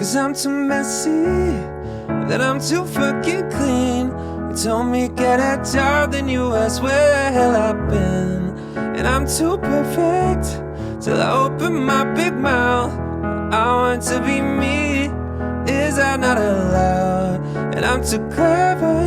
'cause I'm too messy, that I'm too fucking clean. You told me get a job, then you asked where the hell I've been. And I'm too perfect till I open my big mouth. I want to be me, is that not allowed? And I'm too clever,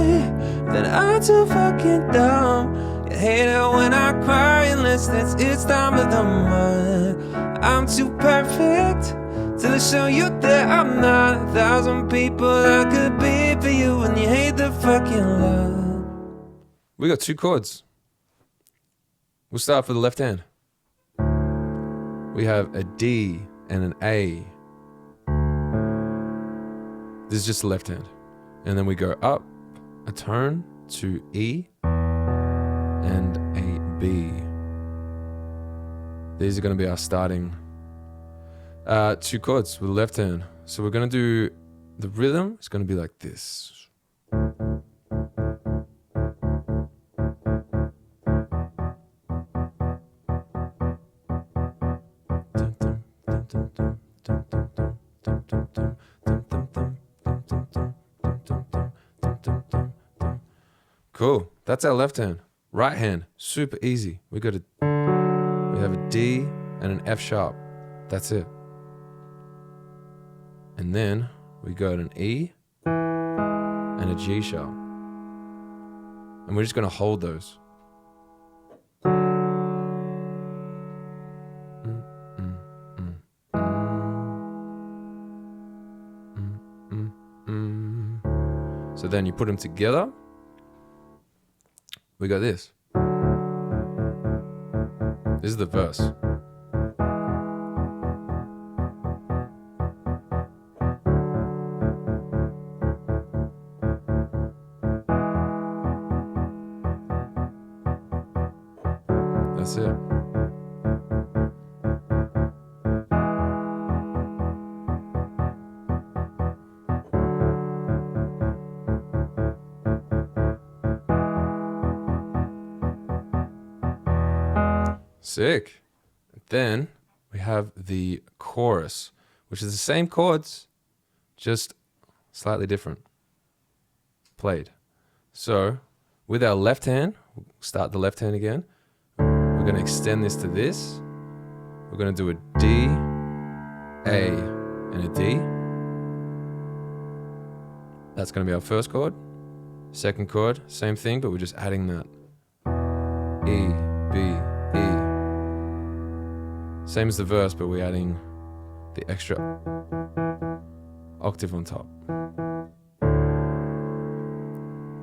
that I'm too fucking dumb. You hate it when I cry unless it's time of the month. I'm too perfect till I show you that I'm not. 1,000 people I could be for you, and you hate the fucking love. We got 2 chords. We'll start for the left hand. We have a D and an A. This is just the left hand. And then we go up a tone to E and a B. These are going to be our starting 2 chords with the left hand. So we're going to do the rhythm. It's going to be like this. Cool. That's our left hand. Right hand, super easy. We have a D and an F sharp. That's it. And then we got an E and a G sharp. And we're just going to hold those. So then you put them together. We got this. This is the verse. That's it. Sick. Then we have the chorus, which is the same chords, just slightly different. Played. So with our left hand, we'll start the left hand again. We're going to extend this to this. We're going to do a D, A, and a D. That's going to be our first chord. Second chord, same thing, but we're just adding that. E, B, E. Same as the verse, but we're adding the extra octave on top.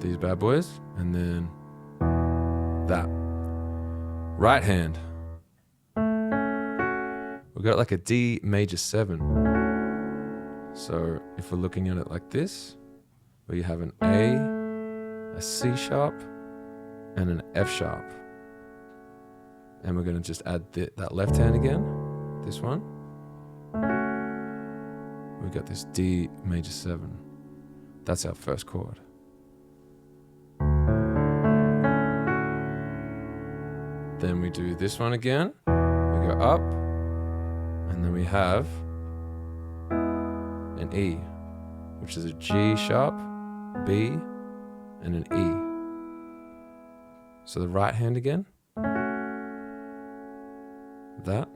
These bad boys, and then that. Right hand. We've got like a D major 7. So if we're looking at it like this, where you have an A, a C sharp, and an F sharp. And we're going to just add that left hand again, this one. We've got this D major 7. That's our first chord. Then we do this one again. We go up, and then we have an E, which is a G sharp, B, and an E. So the right hand again. That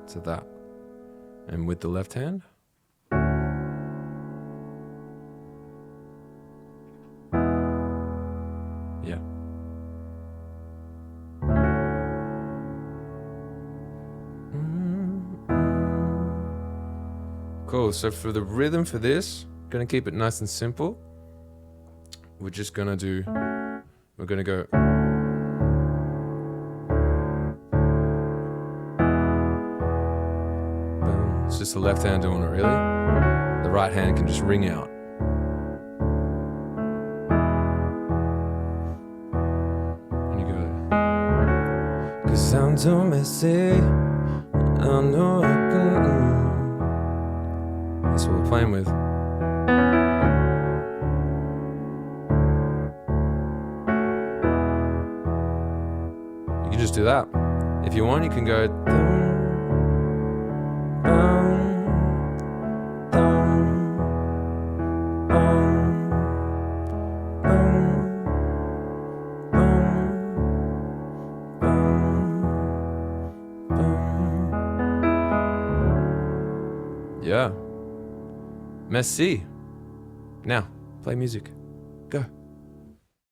to that, and with the left hand, yeah. Cool. So for the rhythm for this, gonna keep it nice and simple. We're just gonna do. We're gonna go. It's just the left hand doing it, really. The right hand can just ring out. And you go, 'cause I'm too messy, I know I can. That's what we're playing with. You can just do that. If you want, you can go. Yeah. Merci. Now, play music.